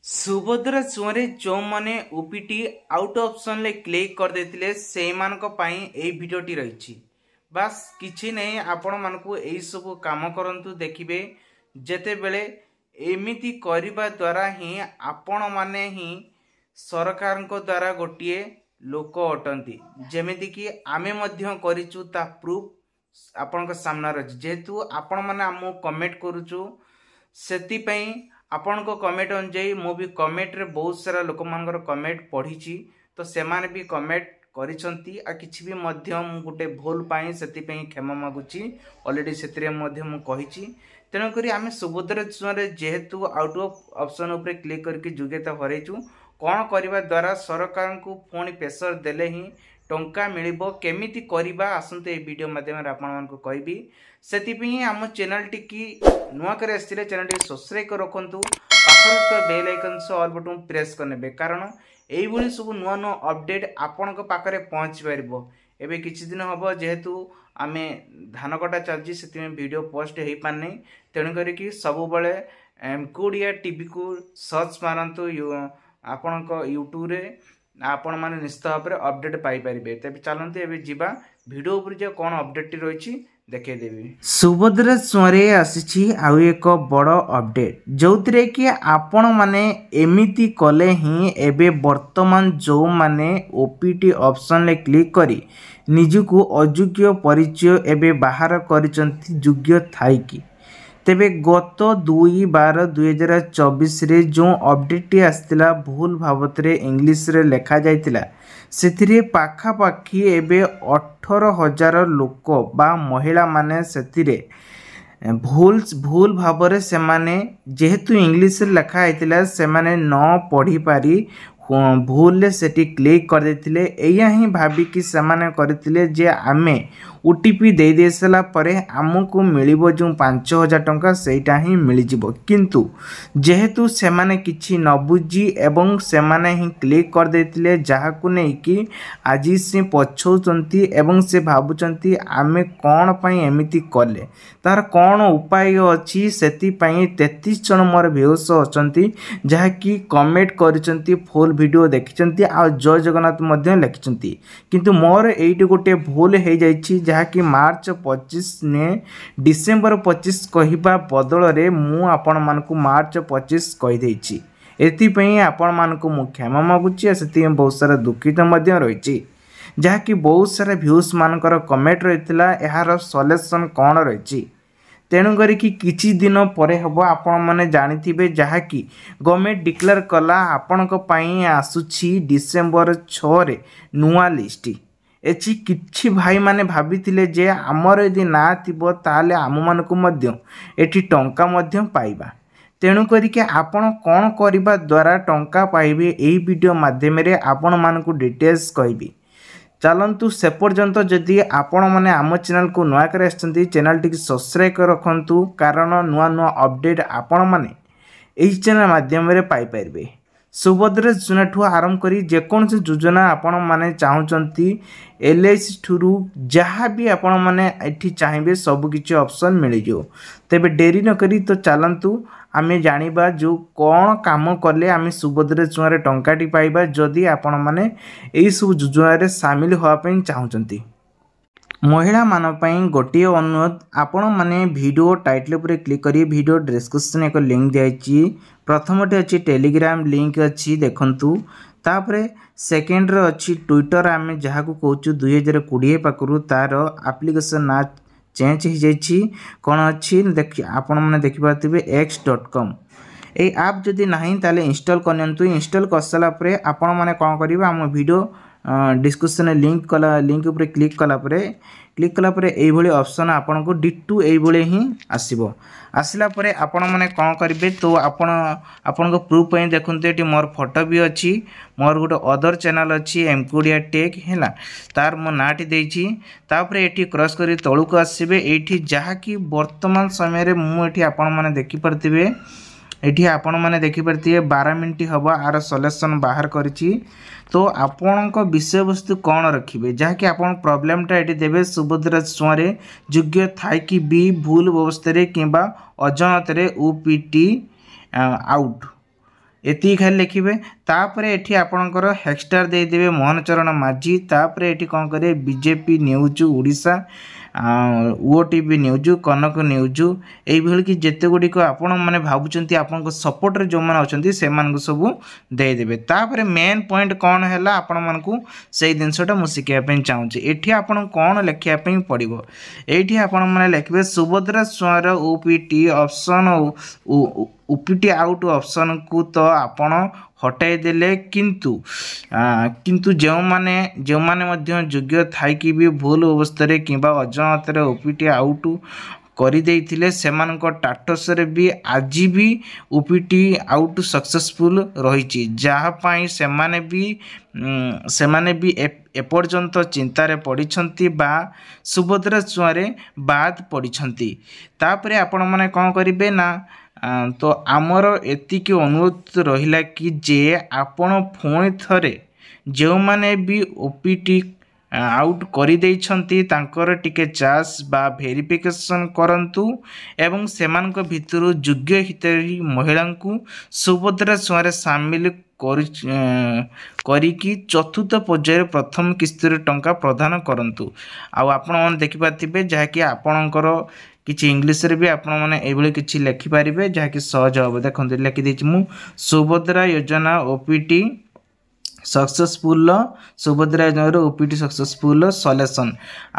सुभद्रा चुआरे जो मैंने OPT out option ले क्लिक कर देथिले से मानक पई एई वीडियोटी रही बास किछि नहीं आपण मानकु एई सब काम करंतु देखिबे जेते बेले एमिति करिबा द्वारा ही आपण माने ही सरकार को द्वारा गोटिए लोक अटंती जेमिति कि आमे मध्य करिचु ता प्रूफ आपण सामना रही जेहेतु आपण माने आमु कमेंट करूचु सेति पई आपण को कमेंट अनुजाई मु भी कमेंट रे बहुत सारा लोक मानकर कमेंट पढ़ी तो से माने भी कमेंट करिसंती आ किछि भी मध्य मु गुटे भूल पाई सेति पई क्षमा मागुची ऑलरेडी सेतिरे मध्य मु कहिची तेनो करी आमे सुभद्रा चुआरे जेहेतु आउट ऑफ ऑप्शन ऊपर क्लिक करके योग्यता हरैचु कोन करबा द्वारा सरकार को पुणी प्रेशर देले ही टंका मिलिबो केमिति करबा आसंते ए वीडियो माध्यम रे आपण मानको कहबी सेति पई हम चैनल टी की नुआ करे आस्तिले चैनल टी सब्सक्राइब कर रखंतु पाखर तो बेल आइकन से ऑल बटन प्रेस करनेबे कारण एई भली सब नुआ नुआ अपडेट आपण को पाखरे पहुंच परबो एबे किछि दिन हबो जेहेतु आमे धान कटा चलजी सेति में वीडियो पोस्ट हेई पाने तेनु करी कि सब बेले एमकोडिया टीवी को सर्च मारंतु आपण को यूट्यूब रे आपण माने निश्चित भाव में अपडेट पाई परिबे तबे चलंतु एबे जिबा वीडियो ऊपर जे कोन अपडेट रहिछि देखे देबी सुभद्रा चुआरे आसीछि आउ एक बड़ अपडेट जोतरे कि आपण माने एमिति कले ही एबे वर्तमान जो माने ओपीटी ऑप्शन ले क्लिक करी निजुको अयोग्य परिचय एबे बाहर करिसंती योग्य थाई कि तेबे गत 2/12/2024 रे जो अपडेट आसतिला भूल भावतरे इंग्लिश रे लेखा जाइतिला सेथिरे पाखा पाखी एबे 18,000 लोक बा महिला माने सेथिरे भूल भावरे से माने जेहेतु इंग्लिश रे लेखा आइतिला से माने न पढ़ी पारी भूल सेठी क्लिक कर देथिले एया ही भाबी कि से माने करथिले जे आमे ओटीपी दे दे सला परे हमको मिलिबो जो 5,000 टंका सेटा ही मिल जिवो किंतु जेहेतु से माने किछि न बुझी एवं से माने ही क्लिक कर देथिले जहा को नै कि आजि से पछौचंती एवं से भाबुचंती आमे कोन पई एमिति कले तार कोन उपाय अछि सेति पई 33 जन मोर व्यूअर्स अछंती जहा कि कमेंट करिसंती फुल वीडियो देखिचंती आ जय जगन्नाथ मध्य लिखिचंती किंतु मोर एइट गोटे भूल हे जाइछि जहा कि मार्च 25 ने डिसेंबर 25 कहिबा बदल रे मु आपण मानकु मार्च 25 कहि देछि एति पई आपण मानकु मु क्षमा मागुछि सेति बहुत सारा दुखित मध्य रहिछि जहा कि बहुत सारा व्यूज मानकर कमेंट रहितला एहार सॉल्यूशन कोन रहिछि तेणु करी कि किछि दिन परे हबो आपण माने जानिथिबे जहा कि गवर्नमेंट डिक्लेयर कला आपण को पई आसुछि डिसेंबर 6 रे नुआ लिस्ट एछि किछि भाई माने भाबिथिले जे हमर यदि ना थिबो ताले आम मानकु मध्य एठी टंका मध्य पाइबा तेणु करी कि आपण कोन करिबा द्वारा टंका पाइबे एही वीडियो माध्यम रे आपण मानकु डिटेल्स कहबी चलंतु से पर्यंत जदि आपण माने आम चैनल को नुआ करे आछंती चैनल टी सब्सक्राइब कर रखंतु कारण नुआ नुआ अपडेट आपण माने एही चैनल माध्यम रे पाई परबे सुभद्रा योजना ठू आरंभ करी जेकोन से योजना आपण माने चाहुचंती एलआईसी ठुरु जहाँ भी आपण माने एठी चाहिबे सब किछि ऑप्शन मिल जो तेबे डेरी न करी तो चलंतु आमे जानिबा जो कोन काम करले आमे सुभद्रा चुआरे टंकाटी पाइबा जदि आपण माने एई सब योजना रे शामिल होआ पई चाहुचंती महिला मान पई गोटे अनुरोध आपण माने वीडियो टाइटल पर क्लिक करी वीडियो डिस्क्रिप्शन एक लिंक जाइछि प्रथमटे अछि टेलीग्राम लिंक अछि देखंतु तापरे सेकेंड रे अछि ट्विटर आमे जहा को कहउछु 2020 पाकरु तार एप्लीकेशन ना चेंज हो जाइछि कोन अछि देखि आपण माने देखि पाथिबे x.com ए ऐप जदि नाही ताले इंस्टॉल करनतु इंस्टॉल करसला परे आपण माने कोन करिबा हम वीडियो डिस्क्रिप्शन लिंक ऊपर क्लिक कला परे एई भली ऑप्शन आपन को डिटू एई भली ही आसीबो आसिला परे आपण माने कोन करिवे तो आपण को प्रूफ पई देखंते एटी मोर फोटो भी अछि मोर गुटे अदर चैनल अछि एमकोडिया टेक हैला तार मो नाटी देछि तापरे एटी क्रॉस करी तळु को आसीबे एठी जहा कि वर्तमान समय रे मु एठी आपण माने देखि परतिबे एठी आपण माने देखि परतिबे 12 मिनिट हबा आर सॉल्यूशन बाहर करछि तो आपण को विषय वस्तु कौन रखिबे जहा कि आपण प्रॉब्लम टा एटी देबे सुभद्रा चुआरे योग्य थाई कि बी भूल व्यवस्था रे किबा अजानत रे ओपीटी आउट एति खाली लिखिबे तापरे एठी आपणकर हेक्सटार दे देबे मोहन चरण माझी तापरे एठी कोन करे BJP news Odisha OTV news Kanak news एई भली कि जेते गुडी को आपण माने भाबुचंती आपन को सपोर्ट रे जो माने अछंती से मान को सब दे देबे तापरे मेन पॉइंट कोन हैला आपण मान को सेई दिनसटा मु सिखिया पे चाहूची एठी आपण कोन लेखिया पे पड़िबो एठी आपण माने लेखबे सुभद्रा स्वर OPT option OPT out option को तो आपण हटाई देले किंतु जो माने मध्य योग्य थाई कि भी भूल अवस्था रे किबा अजाणत रे ओपीटी आउट करी देइथिले सेमानक टाटस रे भी आज भी ओपीटी आउट सक्सेसफुल रहिछि जहा पई सेमाने भी एपर्यंत चिंतारे पड़िछंती बा सुभद्रा छुआरे बाद पड़िछंती तापरे आपण माने कोन करिवे ना तो आमर एतिकी अनुरोध रहिला कि जे आपण फोन थरे जो माने भी ओपीटी आउट करी देइछंती तांकर टिके चास बा वेरिफिकेशन करंतु एवं सेमानक भितरु योग्य हितरी महिला को सुभद्रा छुआरे शामिल करिकी चतुर्थ पर्यायर प्रथम किस्ती टंका प्रदान करंतु आपण माने देखि पाथिबे जहा कि आपणकर किछि इंग्लिश रे भी आपण माने एभली किछि लिखि पारिबे जहा कि सहज हो देखंतु लिखि देछि मु सुभद्रा योजना ओपीटी सक्सेसफुल सुभद्रा योजना ओपीटी सक्सेसफुल सॉल्यूशन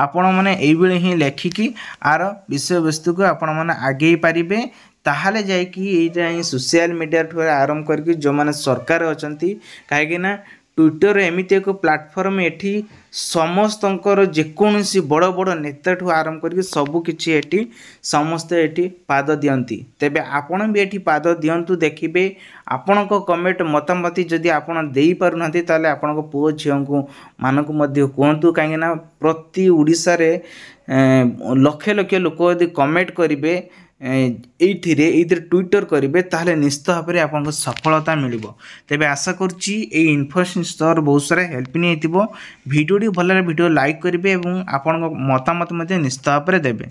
आपण माने एभली ही लेखिकी आर विषय वस्तु को आपण माने आगे पारिबे ताहाले जाय कि एटा ही सोशल मीडिया ठो आरंभ करके जो माने सरकार अछंती काहे कि ना ट्विटर एमिति एक प्लेटफॉर्म एठी समस्तंकर जेकोसी बड़ बड़ नेता ठू आरंभ करके सब किछि एठी समस्त एठी पाद दियंती तेबे आपण भी एठी पाद दियंतु देखिबे आपणको कमेंट मतामती जदि आपण देई पारुनांती ताले आपणको पुओ झियंकु मानकु मध्ये कोंतु काहे ना प्रति ओडिसा रे लक्ष लक्ष लोक यदि कमेंट करिवे एइथिरे ट्विटर करेंगे ताहले निश्चित भाव में आपको सफलता मिलिबो तेबे आशा करछि ए इन्फॉर्मेशन बहुत सारा हेल्प नहीं भिडियो भल भिडियो लाइक करेंगे और आपण मतामत निश्चित भाव में देबे।